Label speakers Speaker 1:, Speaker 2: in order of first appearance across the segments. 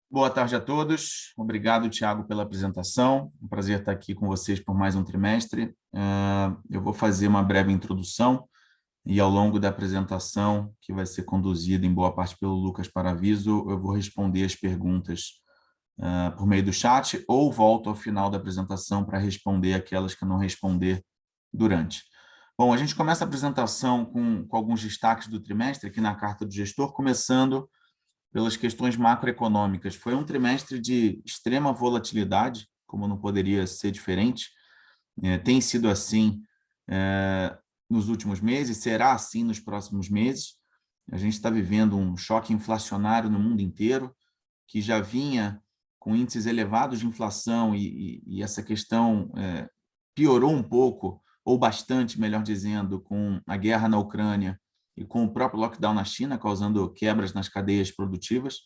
Speaker 1: Boa tarde a todos. Obrigado, Thiago, pela apresentação. Um prazer estar aqui com vocês por mais um trimestre. Eu vou fazer uma breve introdução e, ao longo da apresentação, que vai ser conduzida em boa parte pelo Lucas Paraviso, eu vou responder as perguntas por meio do chat ou volto ao final da apresentação para responder aquelas que eu não responder durante. Bom, a gente começa a apresentação com alguns destaques do trimestre aqui na carta do gestor, começando pelas questões macroeconômicas. Foi um trimestre de extrema volatilidade, como não poderia ser diferente. Tem sido assim nos últimos meses, será assim nos próximos meses. A gente está vivendo um choque inflacionário no mundo inteiro, que já vinha com índices elevados de inflação e essa questão piorou um pouco, ou bastante, melhor dizendo, com a guerra na Ucrânia e com o próprio lockdown na China, causando quebras nas cadeias produtivas.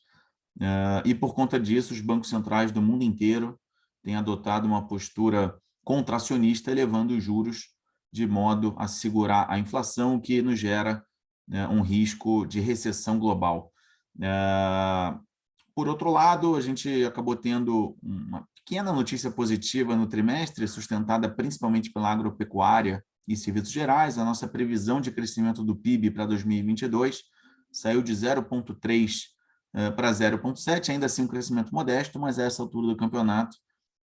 Speaker 1: E, por conta disso, os bancos centrais do mundo inteiro têm adotado uma postura contracionista, elevando os juros de modo a segurar a inflação, o que nos gera um risco de recessão global. Por outro lado, a gente acabou tendo uma pequena notícia positiva no trimestre, sustentada principalmente pela agropecuária e serviços gerais. A nossa previsão de crescimento do PIB para 2022 saiu de 0,3 para 0,7, ainda assim um crescimento modesto, mas a essa altura do campeonato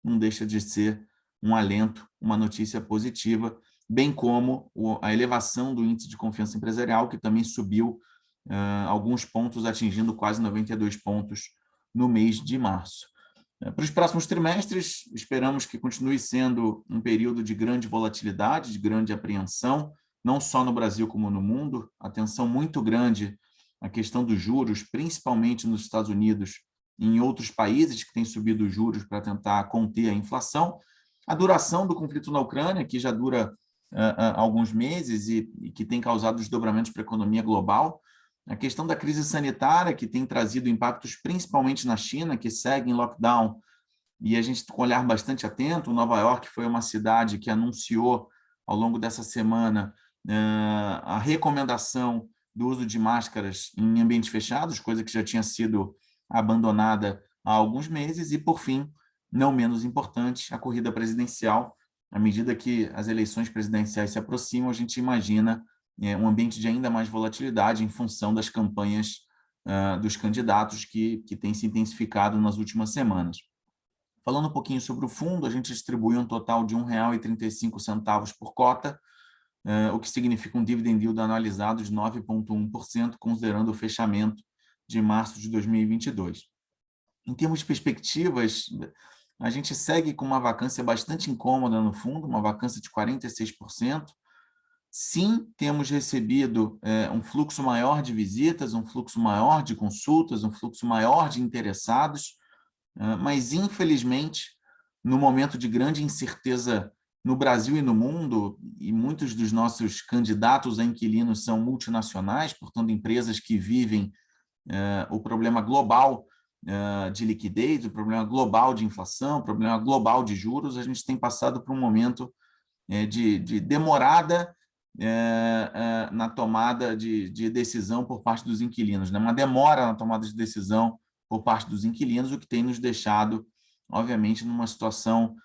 Speaker 1: não deixa de ser um alento, uma notícia positiva, bem como a elevação do índice de confiança empresarial, que também subiu alguns pontos, atingindo quase 92 pontos no mês de março. Para os próximos trimestres, esperamos que continue sendo um período de grande volatilidade, de grande apreensão, não só no Brasil como no mundo, atenção muito grande à questão dos juros, principalmente nos Estados Unidos e em outros países que têm subido os juros para tentar conter a inflação, a duração do conflito na Ucrânia, que já dura alguns meses e que tem causado desdobramentos para a economia global, a questão da crise sanitária, que tem trazido impactos principalmente na China, que segue em lockdown, e a gente com um olhar bastante atento. Nova York foi uma cidade que anunciou, ao longo dessa semana, a recomendação do uso de máscaras em ambientes fechados, coisa que já tinha sido abandonada há alguns meses. E, por fim, não menos importante, a corrida presidencial. À medida que as eleições presidenciais se aproximam, a gente imagina um ambiente de ainda mais volatilidade em função das campanhas dos candidatos que têm se intensificado nas últimas semanas. Falando um pouquinho sobre o fundo, a gente distribui um total de R$ 1,35 por cota, o que significa um dividend yield analisado de 9,1%, considerando o fechamento de março de 2022. Em termos de perspectivas, a gente segue com uma vacância bastante incômoda no fundo, uma vacância de 46%. Sim, temos recebido um fluxo maior de visitas, um fluxo maior de consultas, um fluxo maior de interessados, mas, infelizmente, no momento de grande incerteza no Brasil e no mundo, e muitos dos nossos candidatos a inquilinos são multinacionais, portanto, empresas que vivem o problema global de liquidez, o problema global de inflação, o problema global de juros, a gente tem passado por um momento de demorada na tomada de decisão por parte dos inquilinos, né? Uma demora na tomada de decisão por parte dos inquilinos, o que tem nos deixado, obviamente, numa situação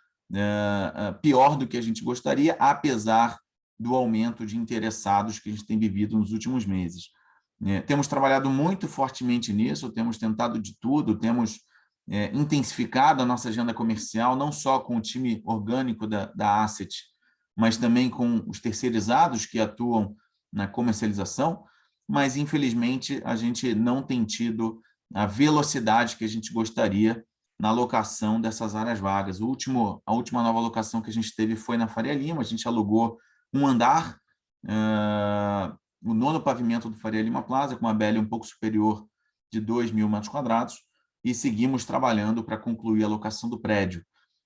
Speaker 1: pior do que a gente gostaria, apesar do aumento de interessados que a gente tem vivido nos últimos meses. Temos trabalhado muito fortemente nisso, temos tentado de tudo, temos intensificado a nossa agenda comercial, não só com o time orgânico da Asset, mas também com os terceirizados que atuam na comercialização, mas, infelizmente, a gente não tem tido a velocidade que a gente gostaria na alocação dessas áreas vagas. A última nova alocação que a gente teve foi na Faria Lima, a gente alugou um andar, o nono pavimento do Faria Lima Plaza, com uma BL um pouco superior de 2.000 metros quadrados, e seguimos trabalhando para concluir a locação do prédio.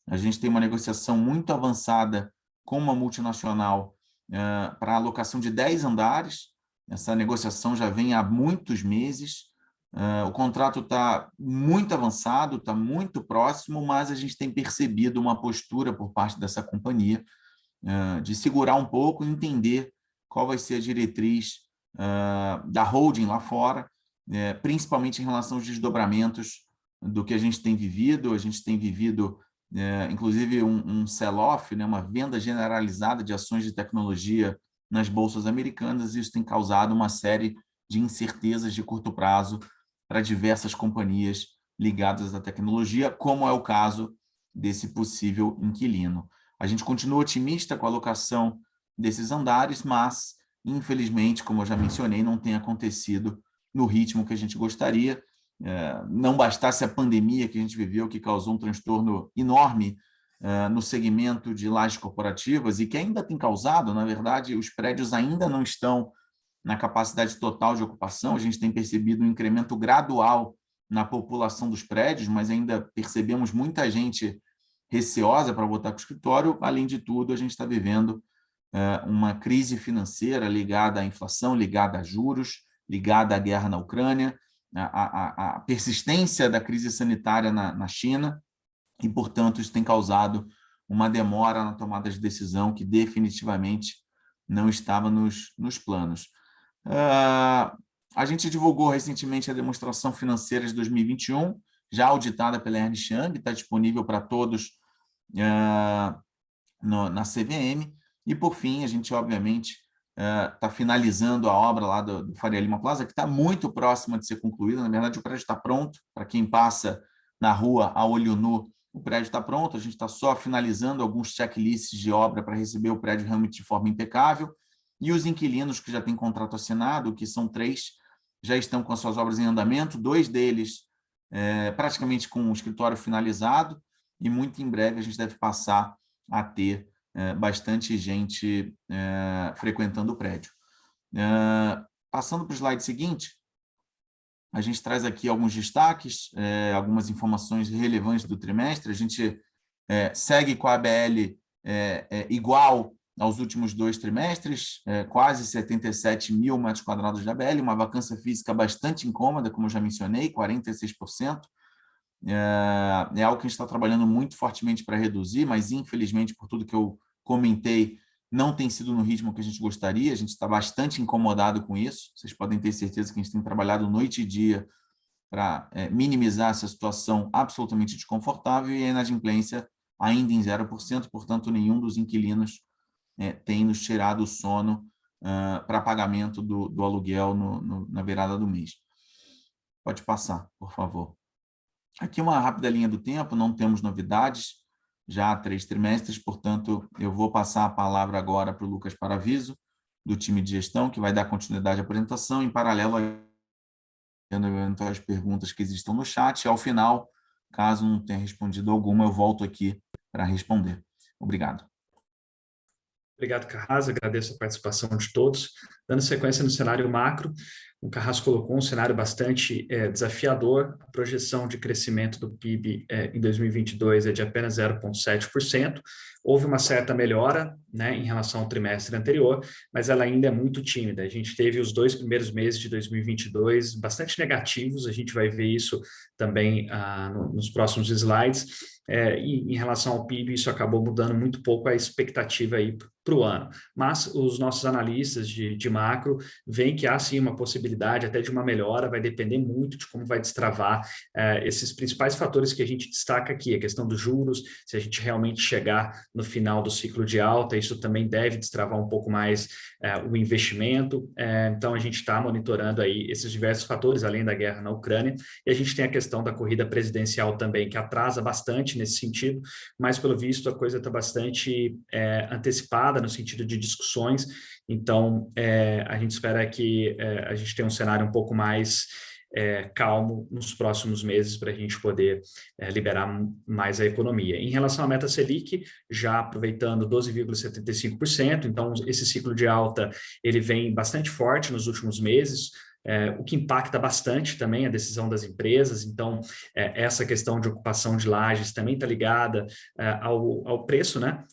Speaker 1: A gente tem uma negociação muito avançada com uma multinacional para a alocação de 10 andares. Essa negociação já vem há muitos meses. O contrato está muito avançado, está muito próximo, mas a gente tem percebido uma postura por parte dessa companhia de segurar um pouco e entender qual vai ser a diretriz da holding lá fora, principalmente em relação aos desdobramentos do que a gente tem vivido. A gente tem vivido, inclusive, um sell-off, né, uma venda generalizada de ações de tecnologia nas bolsas americanas, e isso tem causado uma série de incertezas de curto prazo para diversas companhias ligadas à tecnologia, como é o caso desse possível inquilino. A gente continua otimista com a alocação desses andares, mas, infelizmente, como eu já mencionei, não tem acontecido no ritmo que a gente gostaria. Não bastasse a pandemia que a gente viveu, que causou um transtorno enorme no segmento de lajes corporativas e que ainda tem causado, na verdade, os prédios ainda não estão na capacidade total de ocupação. A gente tem percebido um incremento gradual na população dos prédios, mas ainda percebemos muita gente receosa para voltar para o escritório. Além de tudo, a gente está vivendo uma crise financeira ligada à inflação, ligada a juros, ligada à guerra na Ucrânia, a persistência da crise sanitária na China, e, portanto, isso tem causado uma demora na tomada de decisão que definitivamente não estava nos planos. A gente divulgou recentemente a demonstração financeira de 2021, já auditada pela Ernst Young, está disponível para todos na CVM. E, por fim, a gente, obviamente, está finalizando a obra lá do Faria Lima Plaza, que está muito próxima de ser concluída. Na verdade, o prédio está pronto. Para quem passa na rua a olho nu, o prédio está pronto. A gente está só finalizando alguns checklists de obra para receber o prédio realmente de forma impecável. E os inquilinos que já têm contrato assinado, que são 3, já estão com as suas obras em andamento. 2 deles praticamente com o escritório finalizado, e muito em breve a gente deve passar a ter bastante gente frequentando o prédio. Passando para o slide seguinte, a gente traz aqui alguns destaques, algumas informações relevantes do trimestre. A gente segue com a ABL igual aos últimos 2 trimestres, quase 77 mil metros quadrados de ABL, uma vacância física bastante incômoda, como eu já mencionei, 46%. É algo que a gente está trabalhando muito fortemente para reduzir, mas, infelizmente, por tudo que eu comentei, não tem sido no ritmo que a gente gostaria. A gente está bastante incomodado com isso. Vocês podem ter certeza que a gente tem trabalhado noite e dia para minimizar essa situação absolutamente desconfortável, e a inadimplência ainda em 0%, portanto, nenhum dos inquilinos tem nos tirado o sono para pagamento do aluguel na virada do mês. Pode passar, por favor. Aqui uma rápida linha do tempo, não temos novidades, já há 3 trimestres, portanto, eu vou passar a palavra agora para o Lucas Paraviso, do time de gestão, que vai dar continuidade à apresentação, em paralelo às perguntas que existam no chat. Ao final, caso não tenha respondido alguma, eu volto aqui para responder. Obrigado.
Speaker 2: Obrigado, Carrasco. Agradeço a participação de todos. Dando sequência no cenário macro, o Carrasco colocou um cenário bastante desafiador. A projeção de crescimento do PIB em 2022 é de apenas 0,7%. Houve uma certa melhora, né, em relação ao trimestre anterior, mas ela ainda é muito tímida. A gente teve os 2 primeiros meses de 2022 bastante negativos. A gente vai ver isso também nos próximos slides. E em relação ao PIB, isso acabou mudando muito pouco a expectativa aí para o ano. Mas os nossos analistas de macro veem que há sim uma possibilidade até de uma melhora, vai depender muito de como vai destravar esses principais fatores que a gente destaca aqui, a questão dos juros, se a gente realmente chegar no final do ciclo de alta, isso também deve destravar um pouco mais o investimento. Então a gente está monitorando aí esses diversos fatores, além da guerra na Ucrânia, e a gente tem a questão da corrida presidencial também, que atrasa bastante nesse sentido, mas pelo visto a coisa está bastante antecipada no sentido de discussões. Então a gente espera que a gente tenha um cenário um pouco mais calmo nos próximos meses para a gente poder liberar mais a economia. Em relação à meta Selic, já aproveitando 12,75%, então esse ciclo de alta ele vem bastante forte nos últimos meses, o que impacta bastante também a decisão das empresas. Então, essa questão de ocupação de lajes também está ligada ao preço, né,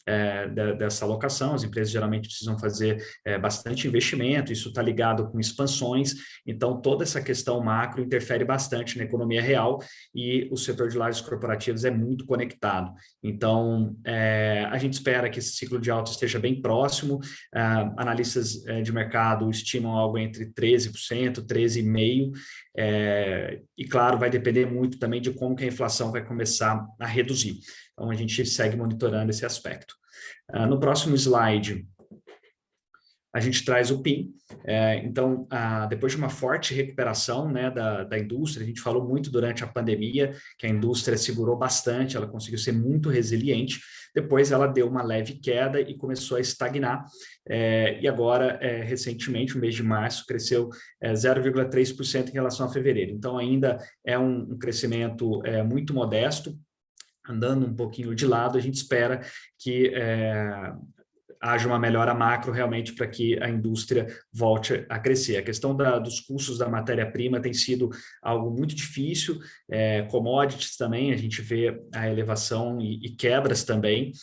Speaker 2: dessa alocação. As empresas geralmente precisam fazer bastante investimento, isso está ligado com expansões, então toda essa questão macro interfere bastante na economia real, e o setor de lajes corporativas é muito conectado. Então, a gente espera que esse ciclo de alta esteja bem próximo. Analistas de mercado estimam algo entre 13%, 13,5%, e claro, vai depender muito também de como que a inflação vai começar a reduzir. Então, a gente segue monitorando esse aspecto. No próximo slide, a gente traz o PIN. Então, depois de uma forte recuperação, né, da indústria, a gente falou muito durante a pandemia que a indústria segurou bastante, ela conseguiu ser muito resiliente, depois ela deu uma leve queda e começou a estagnar, e agora, recentemente, no mês de março, cresceu 0,3% em relação a fevereiro. Então, ainda é um crescimento muito modesto, andando um pouquinho de lado. A gente espera que haja uma melhora macro realmente para que a indústria volte a crescer. A questão dos custos da matéria-prima tem sido algo muito difícil, commodities também, a gente vê a elevação e quebras também,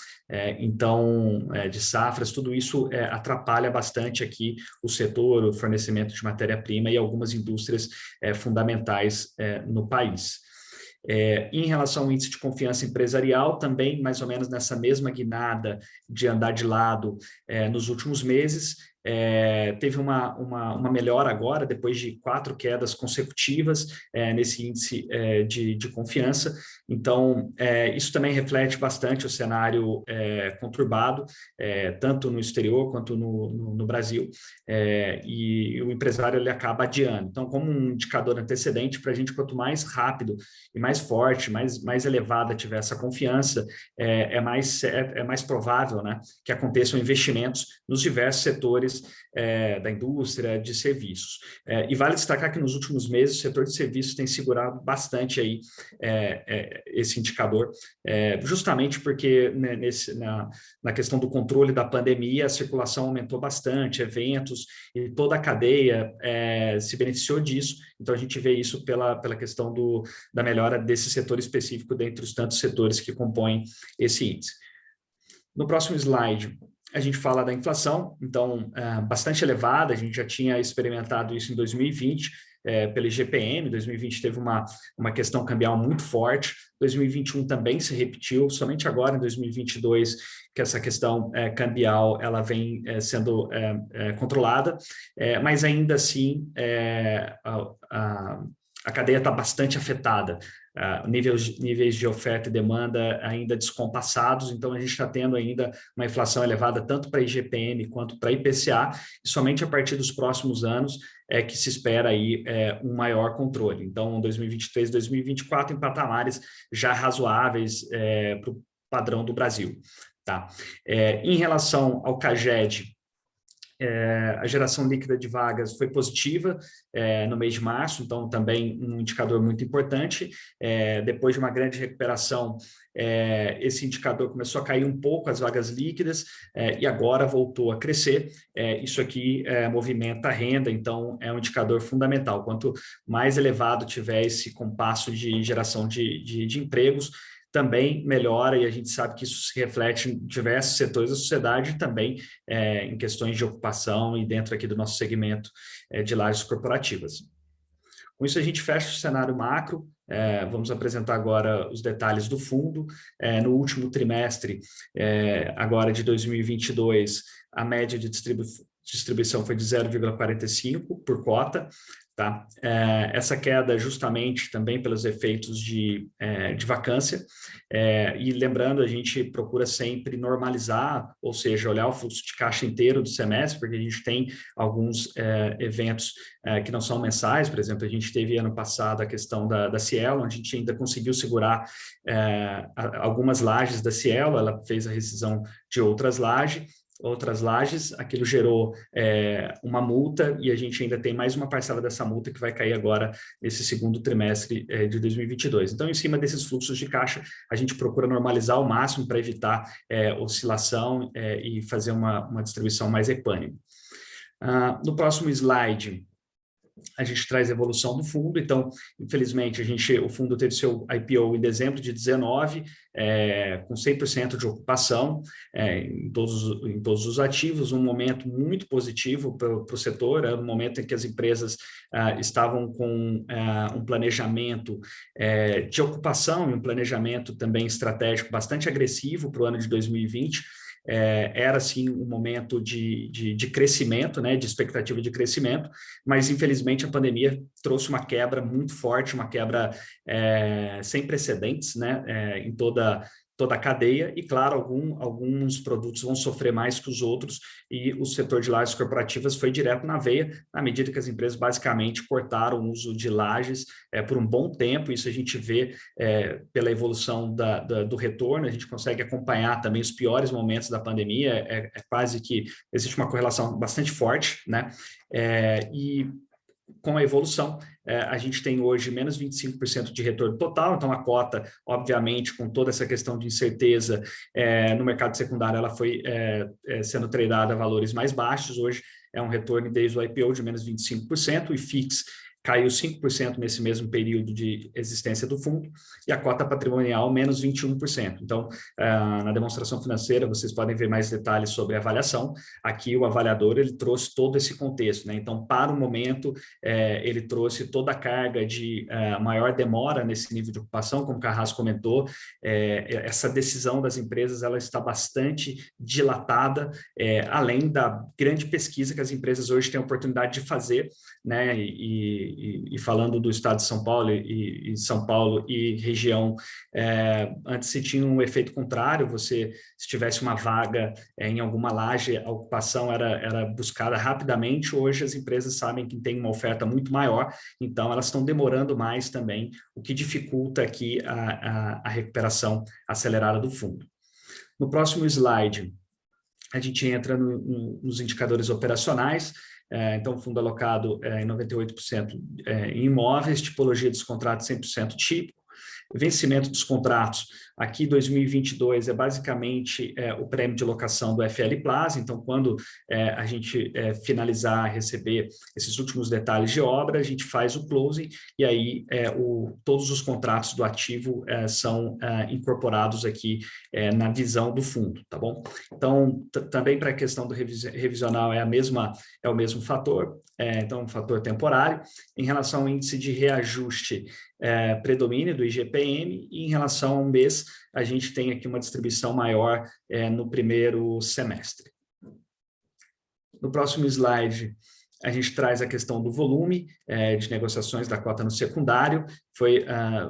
Speaker 2: então, de safras, tudo isso atrapalha bastante aqui o setor, o fornecimento de matéria-prima e algumas indústrias fundamentais no país. Em relação ao índice de confiança empresarial, também mais ou menos nessa mesma guinada de andar de lado nos últimos meses, teve uma melhora agora, depois de 4 quedas consecutivas nesse índice de confiança. Então, isso também reflete bastante o cenário conturbado, tanto no exterior quanto no Brasil, e o empresário ele acaba adiando. Então, como um indicador antecedente, para a gente, quanto mais rápido e mais forte, mais elevada tiver essa confiança, é mais provável, né, que aconteçam investimentos nos diversos setores da indústria, de serviços. E vale destacar que nos últimos meses o setor de serviços tem segurado bastante aí esse indicador, justamente porque, né, na questão do controle da pandemia, a circulação aumentou bastante, eventos e toda a cadeia se beneficiou disso. Então, a gente vê isso pela questão da melhora desse setor específico dentre os tantos setores que compõem esse índice. No próximo slide, a gente fala da inflação, então, bastante elevada, a gente já tinha experimentado isso em 2020, pelo IGPM, 2020 teve uma questão cambial muito forte, 2021 também se repetiu, somente agora, em 2022, que essa questão cambial ela vem sendo controlada, mas ainda assim a cadeia está bastante afetada. Níveis de oferta e demanda ainda descompassados, então a gente está tendo ainda uma inflação elevada tanto para IGPM quanto para IPCA, e somente a partir dos próximos anos é que se espera aí um maior controle. Então, 2023, 2024 em patamares já razoáveis para o padrão do Brasil. Tá? Em relação ao CAGED, a geração líquida de vagas foi positiva no mês de março, então também um indicador muito importante. Depois de uma grande recuperação, esse indicador começou a cair um pouco, as vagas líquidas, e agora voltou a crescer. Isso aqui movimenta a renda, então é um indicador fundamental. Quanto mais elevado tiver esse compasso de geração de empregos, também melhora, e a gente sabe que isso se reflete em diversos setores da sociedade, também em questões de ocupação e dentro aqui do nosso segmento de lajes corporativas. Com isso, a gente fecha o cenário macro. Vamos apresentar agora os detalhes do fundo. No último trimestre, agora de 2022, a média de distribuição foi de 0,45 por cota. Tá? Essa queda justamente também pelos efeitos de vacância, e lembrando, a gente procura sempre normalizar, ou seja, olhar o fluxo de caixa inteiro do semestre, porque a gente tem alguns eventos que não são mensais. Por exemplo, a gente teve ano passado a questão da Cielo, onde a gente ainda conseguiu segurar algumas lajes da Cielo, ela fez a rescisão de outras lajes, aquilo gerou uma multa, e a gente ainda tem mais uma parcela dessa multa que vai cair agora nesse segundo trimestre de 2022. Então, em cima desses fluxos de caixa, a gente procura normalizar ao máximo para evitar oscilação e fazer uma distribuição mais equânime. No próximo slide, a gente traz a evolução do fundo. Então, infelizmente, o fundo teve seu IPO em dezembro de 2019, com 100% de ocupação em todos os ativos, um momento muito positivo para o setor, era um momento em que as empresas estavam com um planejamento de ocupação e um planejamento também estratégico bastante agressivo para o ano de 2020, era sim um momento de crescimento, né, de expectativa de crescimento, mas infelizmente a pandemia trouxe uma quebra muito forte, uma quebra sem precedentes, né, em toda a cadeia, e claro, alguns produtos vão sofrer mais que os outros, e o setor de lajes corporativas foi direto na veia, na medida que as empresas basicamente cortaram o uso de lajes por um bom tempo. Isso a gente vê pela evolução do retorno, a gente consegue acompanhar também os piores momentos da pandemia, quase que existe uma correlação bastante forte, né? E com a evolução, a gente tem hoje menos 25% de retorno total, então a cota, obviamente, com toda essa questão de incerteza no mercado secundário, ela foi sendo tradada a valores mais baixos. Hoje é um retorno desde o IPO de menos 25%, e FIX caiu 5% nesse mesmo período de existência do fundo, e a cota patrimonial menos 21%. Então, na demonstração financeira, vocês podem ver mais detalhes sobre a avaliação. Aqui o avaliador ele trouxe todo esse contexto, né? Então, para o momento, ele trouxe toda a carga de maior demora nesse nível de ocupação, como o Carrasco comentou. Essa decisão das empresas ela está bastante dilatada, além da grande pesquisa que as empresas hoje têm a oportunidade de fazer, né? E falando do estado de São Paulo e São Paulo e região, antes se tinha um efeito contrário. Se tivesse uma vaga em alguma laje, a ocupação era buscada rapidamente. Hoje as empresas sabem que tem uma oferta muito maior, então elas estão demorando mais também, o que dificulta aqui a recuperação acelerada do fundo. No próximo slide, a gente entra nos indicadores operacionais. Então, o fundo alocado em 98% em imóveis, tipologia dos contratos 100% típico. Vencimento dos contratos, aqui 2022 é basicamente o prêmio de locação do FL Plaza. Então, quando a gente finalizar, receber esses últimos detalhes de obra, a gente faz o closing, e aí todos os contratos do ativo são incorporados aqui na visão do fundo, tá bom? Então, também para a questão do revisional é o mesmo fator, então um fator temporário. Em relação ao índice de reajuste, predomínio do IGPM, e em relação ao mês, a gente tem aqui uma distribuição maior no primeiro semestre. No próximo slide, a gente traz a questão do volume de negociações da cota no secundário.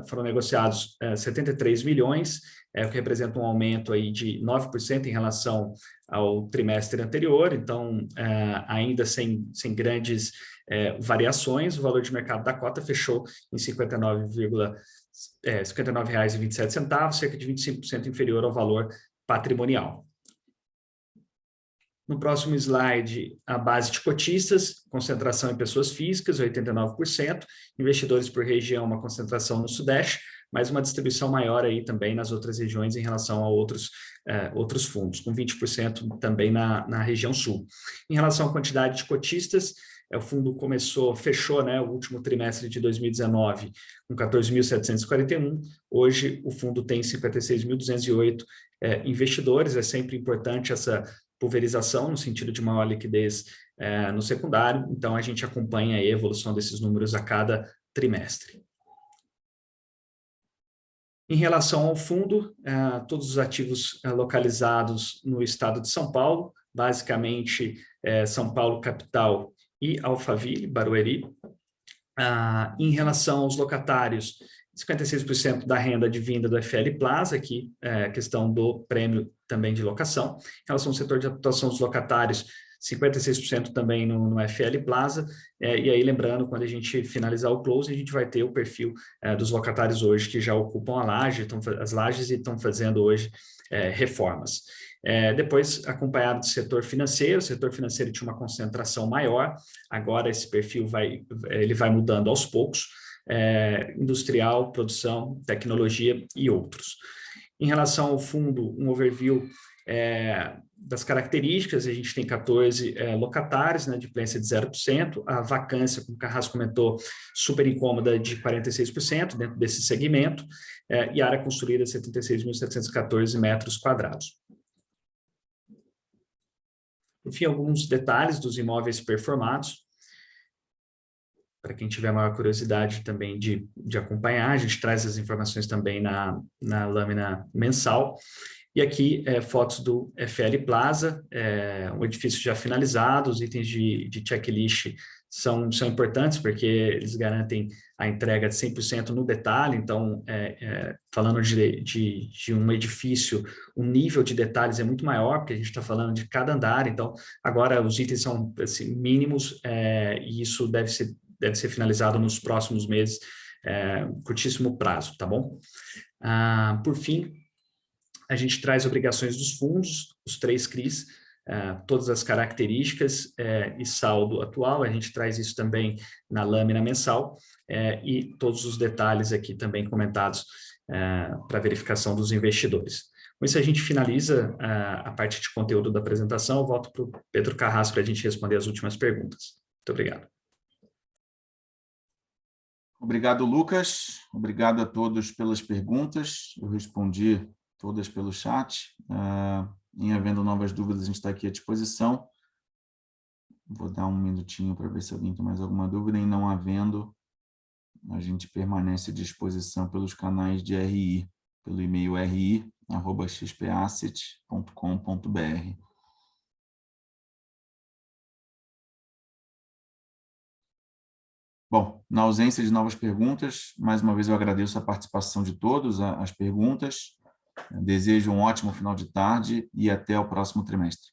Speaker 2: Foram negociados 73 milhões, o que representa um aumento aí de 9% em relação ao trimestre anterior. Então, ainda sem grandes variações, o valor de mercado da cota fechou em R$ 59,27, cerca de 25% inferior ao valor patrimonial. No próximo slide, a base de cotistas, concentração em pessoas físicas, 89%, investidores por região, uma concentração no Sudeste, mas uma distribuição maior aí também nas outras regiões em relação a outros fundos, com 20% também na região Sul. Em relação à quantidade de cotistas, o fundo fechou, né, o último trimestre de 2019 com 14.741, hoje o fundo tem 56.208 investidores. É sempre importante essa pulverização no sentido de maior liquidez no secundário, então a gente acompanha a evolução desses números a cada trimestre. Em relação ao fundo, todos os ativos localizados no estado de São Paulo, basicamente São Paulo capital e Alphaville, Barueri. Em relação aos locatários, 56% da renda advinda do FL Plaza, aqui questão do prêmio também de locação. Em relação ao setor de atuação dos locatários, 56% também no FL Plaza, e aí lembrando, quando a gente finalizar o close, a gente vai ter o perfil dos locatários hoje que já ocupam as lajes e estão fazendo hoje reformas. Depois, acompanhado do setor financeiro, o setor financeiro tinha uma concentração maior, agora esse perfil vai mudando aos poucos, industrial, produção, tecnologia e outros. Em relação ao fundo, um overview das características, a gente tem 14 locatários, né, de plência de 0%, a vacância, como o Carrasco comentou, super incômoda, de 46% dentro desse segmento, e a área construída 76.714 metros quadrados. Enfim, alguns detalhes dos imóveis performados, para quem tiver maior curiosidade também de acompanhar. A gente traz as informações também na lâmina mensal. E aqui, fotos do FL Plaza, um edifício já finalizado, os itens de checklist são importantes, porque eles garantem a entrega de 100% no detalhe. Então, falando de um edifício, o nível de detalhes é muito maior, porque a gente está falando de cada andar. Então, agora os itens são assim, mínimos, e isso deve ser finalizado nos próximos meses, curtíssimo prazo, tá bom? Por fim, a gente traz obrigações dos fundos, os 3 CRIs, todas as características e saldo atual. A gente traz isso também na lâmina mensal, e todos os detalhes aqui também comentados para verificação dos investidores. Com isso, a gente finaliza a parte de conteúdo da apresentação. Eu volto para o Pedro Carrasco para a gente responder as últimas perguntas. Muito obrigado.
Speaker 1: Obrigado, Lucas. Obrigado a todos pelas perguntas. Eu respondi todas pelo chat. Em havendo novas dúvidas, a gente está aqui à disposição. Vou dar um minutinho para ver se alguém tem mais alguma dúvida. E não havendo, a gente permanece à disposição pelos canais de RI, pelo e-mail ri@xpasset.com.br. Bom, na ausência de novas perguntas, mais uma vez eu agradeço a participação de todos, as perguntas. Desejo um ótimo final de tarde e até o próximo trimestre.